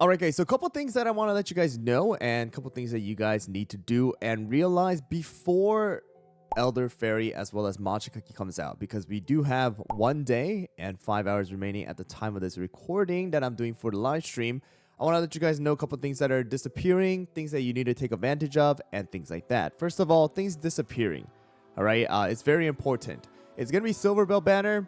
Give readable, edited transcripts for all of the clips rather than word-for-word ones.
Alright guys, so a couple things that I want to let you guys know and a couple things that you guys need to do and realize before Elder Fairy as well as Matcha Cookie comes out, because we do have 1 day and 5 hours remaining at the time of this recording that I'm doing for the live stream. I want to let you guys know a couple things that are disappearing, things that you need to take advantage of, and things like that. First of all, things disappearing. Alright, it's very important. It's going to be Silver Bell banner.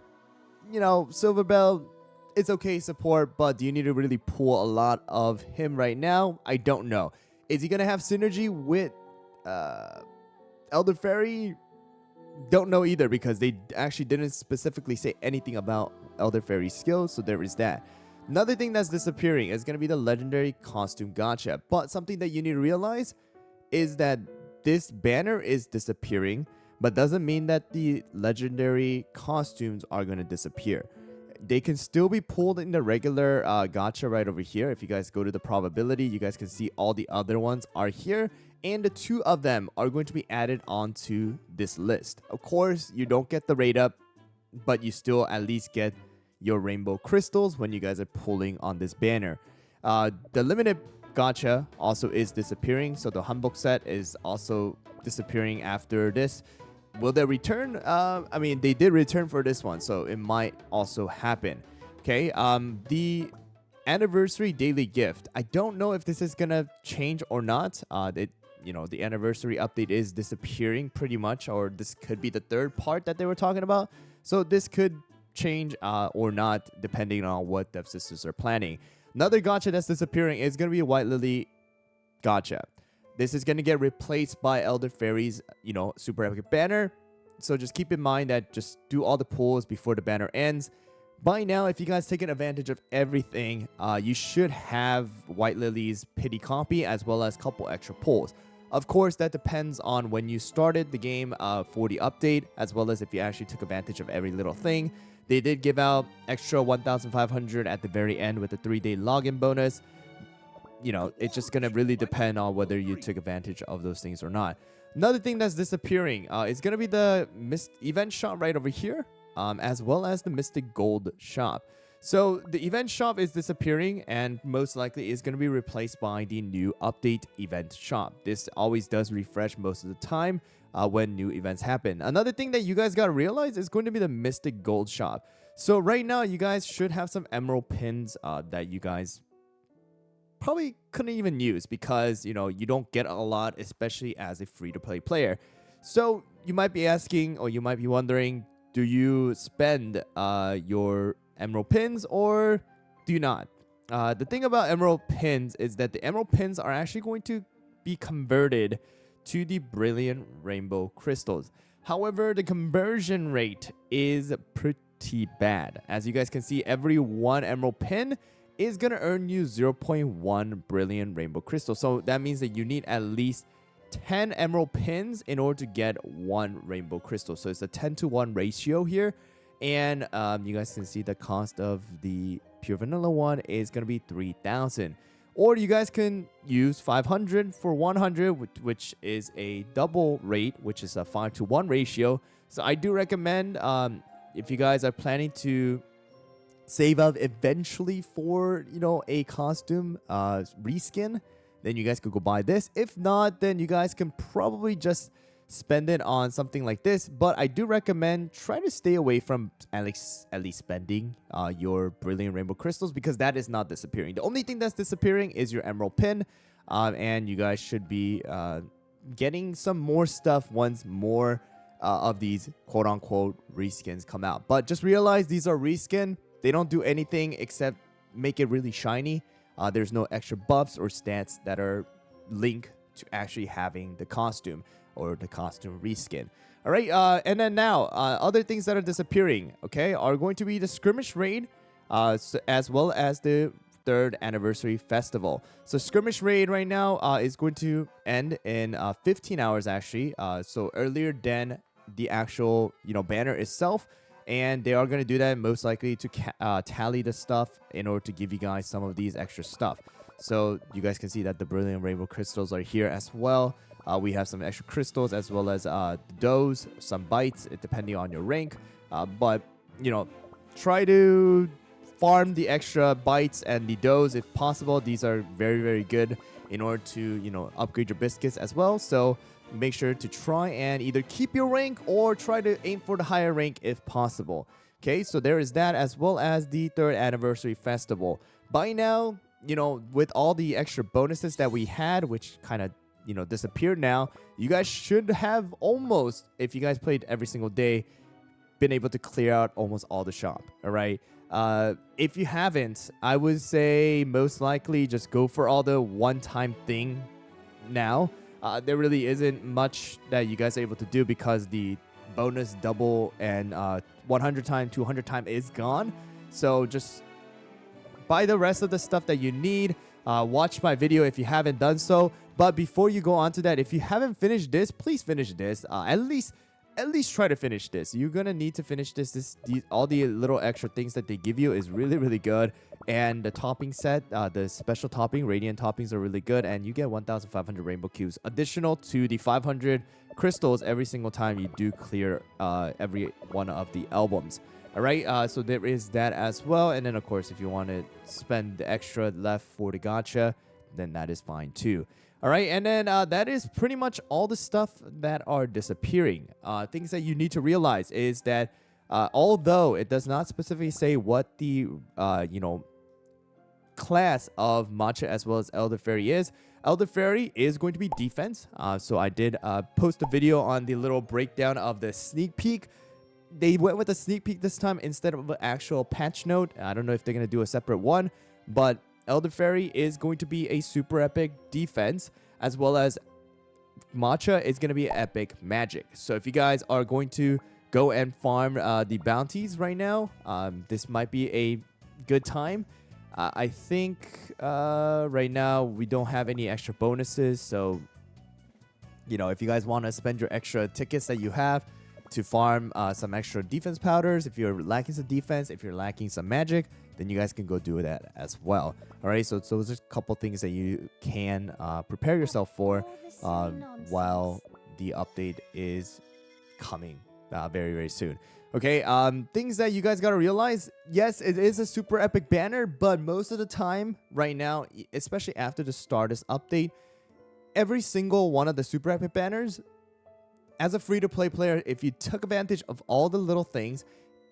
You know, Silver Bell, it's okay support, but do you need to really pull a lot of him right now? I don't know. Is he going to have synergy with Elder Fairy? Don't know either, because they actually didn't specifically say anything about Elder Fairy's skills, so there is that. Another thing that's disappearing is going to be the legendary costume gacha, but something that you need to realize is that this banner is disappearing, but doesn't mean that the legendary costumes are going to disappear. They can still be pulled in the regular gacha right over here. If you guys go to the probability, you guys can see all the other ones are here, and the 2 of them are going to be added onto this list. Of course, you don't get the rate up, but you still at least get your rainbow crystals when you guys are pulling on this banner. The limited gacha also is disappearing, so the hanbok set is also disappearing after this. Will they return? I mean, they did return for this one, so it might also happen. Okay, the anniversary daily gift. I don't know if this is gonna change or not. The anniversary update is disappearing pretty much, or this could be the 3rd part that they were talking about. So this could change or not, depending on what Dev Sisters are planning. Another gacha that's disappearing is gonna be a White Lily gacha. This is going to get replaced by Elder Fairy's, super epic banner. So just keep in mind that just do all the pulls before the banner ends. By now, if you guys taken advantage of everything, you should have White Lily's pity copy as well as a couple extra pulls. Of course, that depends on when you started the game for the update, as well as if you actually took advantage of every little thing. They did give out extra 1,500 at the very end with a 3-day login bonus. It's just going to really depend on whether you took advantage of those things or not. Another thing that's disappearing is going to be the event shop right over here, as well as the Mystic Gold shop. So the event shop is disappearing and most likely is going to be replaced by the new update event shop. This always does refresh most of the time when new events happen. Another thing that you guys got to realize is going to be the Mystic Gold shop. So right now, you guys should have some emerald pins that you guys probably couldn't even use, because you don't get a lot, especially as a free-to-play player. So you might be asking, or you might be wondering, do you spend your emerald pins or do you not? The thing about emerald pins is that the emerald pins are actually going to be converted to the brilliant rainbow crystals. However, the conversion rate is pretty bad. As you guys can see, every 1 emerald pin is going to earn you 0.1 brilliant rainbow crystal. So that means that you need at least 10 emerald pins in order to get 1 rainbow crystal. So it's a 10-to-1 ratio here. And you guys can see the cost of the pure vanilla one is going to be 3,000. Or you guys can use 500 for 100, which is a double rate, which is a 5-to-1 ratio. So I do recommend, if you guys are planning to save up eventually for a costume reskin, then you guys could go buy this. If not, then you guys can probably just spend it on something like this. But I do recommend try to stay away from at least spending your brilliant rainbow crystals, because that is not disappearing. The only thing that's disappearing is your emerald pin, and you guys should be getting some more stuff once more of these quote-unquote reskins come out. But just realize these are reskin. They don't do anything except make it really shiny. There's no extra buffs or stats that are linked to actually having the costume or the costume reskin. All right, and then now, other things that are disappearing, okay, are going to be the skirmish raid, as well as the 3rd anniversary festival. So skirmish raid right now is going to end in 15 hours actually. So earlier than the actual banner itself. And they are going to do that most likely to tally the stuff in order to give you guys some of these extra stuff. So you guys can see that the brilliant rainbow crystals are here as well. We have some extra crystals as well as doughs, some bites, depending on your rank. But try to farm the extra bites and the doughs if possible. These are very, very good in order to, upgrade your biscuits as well. So make sure to try and either keep your rank or try to aim for the higher rank if possible. Okay, so there is that, as well as the 3rd anniversary festival. By now, with all the extra bonuses that we had, which kind of, disappeared now, you guys should have almost, if you guys played every single day, been able to clear out almost all the shop. All right. If you haven't, I would say most likely just go for all the one-time thing now. There really isn't much that you guys are able to do because the bonus double and 100 time, 200 time is gone. So just buy the rest of the stuff that you need. Watch my video if you haven't done so. But before you go on to that, if you haven't finished this, please finish this. At least try to finish this. You're gonna need to finish this. All the little extra things that they give you is really, really good. And the topping set, the special topping, radiant toppings are really good. And you get 1,500 rainbow cubes additional to the 500 crystals every single time you do clear every one of the albums. All right, so there is that as well. And then, of course, if you want to spend the extra left for the gacha, then that is fine too. All right, and then that is pretty much all the stuff that are disappearing. Things that you need to realize is that although it does not specifically say what the class of Matcha as well as Elder Fairy is going to be defense. So I did post a video on the little breakdown of the sneak peek. They went with a sneak peek this time instead of an actual patch note. I don't know if they're going to do a separate one, but Elder Fairy is going to be a super epic defense, as well as Matcha is going to be epic magic. So if you guys are going to go and farm the bounties right now, this might be a good time. I think right now we don't have any extra bonuses. So, if you guys want to spend your extra tickets that you have to farm some extra defense powders, if you're lacking some defense, if you're lacking some magic, then you guys can go do that as well. All right, so those are a couple things that you can prepare yourself for while the update is coming very, very soon. Okay, things that you guys got to realize, yes, it is a super epic banner, but most of the time right now, especially after the Stardust update, every single one of the super epic banners, as a free-to-play player, if you took advantage of all the little things,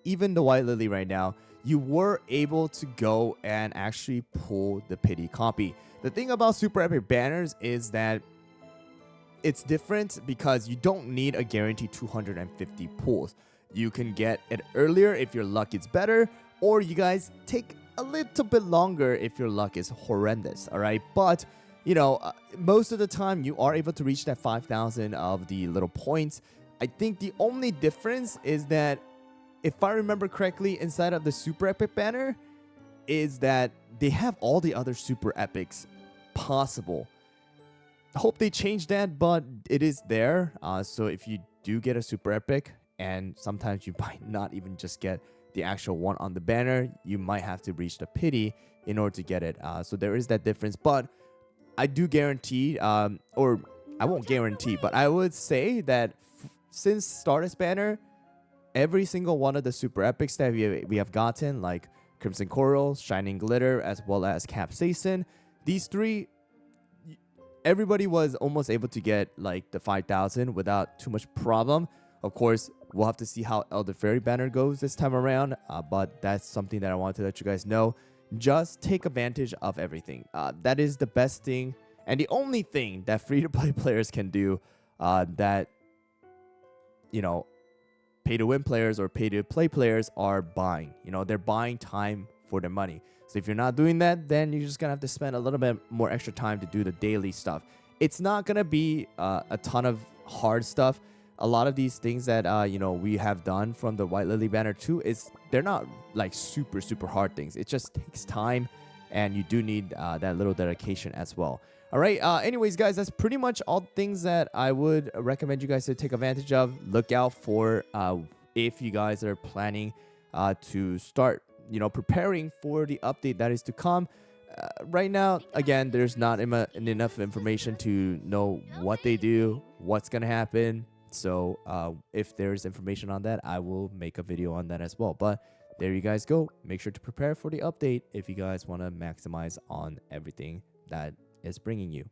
even the White Lily right now, you were able to go and actually pull the pity copy. The thing about super epic banners is that it's different because you don't need a guaranteed 250 pulls. You can get it earlier if your luck is better, or you guys take a little bit longer if your luck is horrendous, all right? But, most of the time you are able to reach that 5,000 of the little points. I think the only difference is that, if I remember correctly, inside of the super epic banner is that they have all the other super epics possible. Hope they change that, but it is there. So if you do get a super epic, and sometimes you might not even just get the actual one on the banner, you might have to reach the pity in order to get it. So there is that difference, but I do guarantee, or I won't guarantee, but I would say that since Stardust banner, every single one of the super epics that we have gotten, like Crimson Coral, Shining Glitter, as well as Capsaicin, these three, everybody was almost able to get like the 5,000 without too much problem. Of course, we'll have to see how Elder Fairy banner goes this time around, but that's something that I wanted to let you guys know. Just take advantage of everything. That is the best thing and the only thing that free-to-play players can do that, pay-to-win players or pay-to-play players are buying. They're buying time for their money. So if you're not doing that, then you're just going to have to spend a little bit more extra time to do the daily stuff. It's not going to be a ton of hard stuff. A lot of these things that, we have done from the White Lily banner too, they're not like super, super hard things. It just takes time, and you do need that little dedication as well. All right. Anyways, guys, that's pretty much all things that I would recommend you guys to take advantage of. Look out for if you guys are planning to start, preparing for the update that is to come. Right now, again, there's not enough information to know what they do, what's going to happen. So if there's information on that, I will make a video on that as well. But there you guys go. Make sure to prepare for the update if you guys want to maximize on everything that is bringing you.